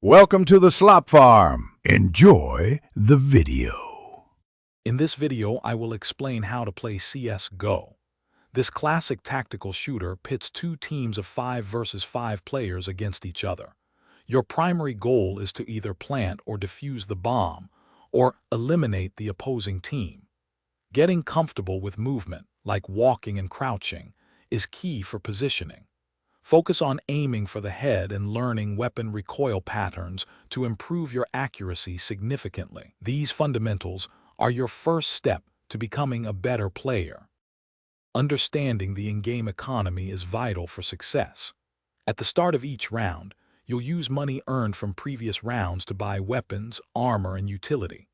Welcome to the Slop Farm. Enjoy the video. In this video, I will explain how to play CSGO. This classic tactical shooter pits two teams of 5 versus 5 players against each other. Your primary goal is to either plant or defuse the bomb, or eliminate the opposing team. Getting comfortable with movement, like walking and crouching, is key for positioning. Focus on aiming for the head and learning weapon recoil patterns to improve your accuracy significantly. These fundamentals are your first step to becoming a better player. Understanding the in-game economy is vital for success. At the start of each round, you'll use money earned from previous rounds to buy weapons, armor, and utility.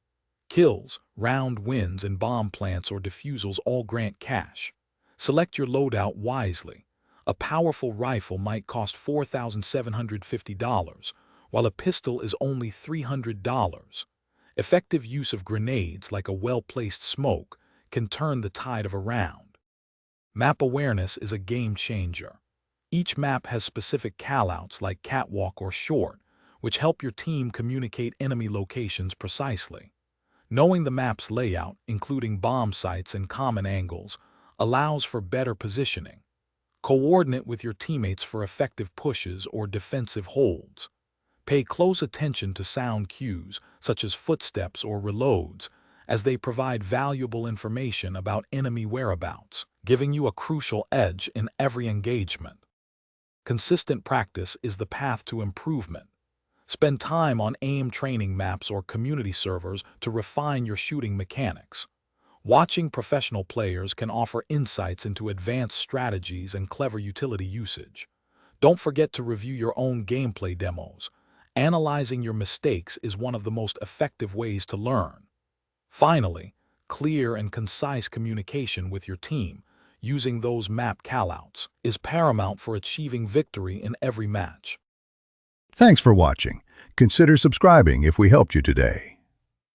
Kills, round wins, and bomb plants or defusals all grant cash. Select your loadout wisely. A powerful rifle might cost $4,750, while a pistol is only $300. Effective use of grenades, like a well-placed smoke, can turn the tide of a round. Map awareness is a game changer. Each map has specific callouts like catwalk or short, which help your team communicate enemy locations precisely. Knowing the map's layout, including bomb sites and common angles, allows for better positioning. Coordinate with your teammates for effective pushes or defensive holds. Pay close attention to sound cues, such as footsteps or reloads, as they provide valuable information about enemy whereabouts, giving you a crucial edge in every engagement. Consistent practice is the path to improvement. Spend time on aim training maps or community servers to refine your shooting mechanics. Watching professional players can offer insights into advanced strategies and clever utility usage. Don't forget to review your own gameplay demos. Analyzing your mistakes is one of the most effective ways to learn. Finally, clear and concise communication with your team, using those map callouts, is paramount for achieving victory in every match. Thanks for watching. Consider subscribing if we helped you today.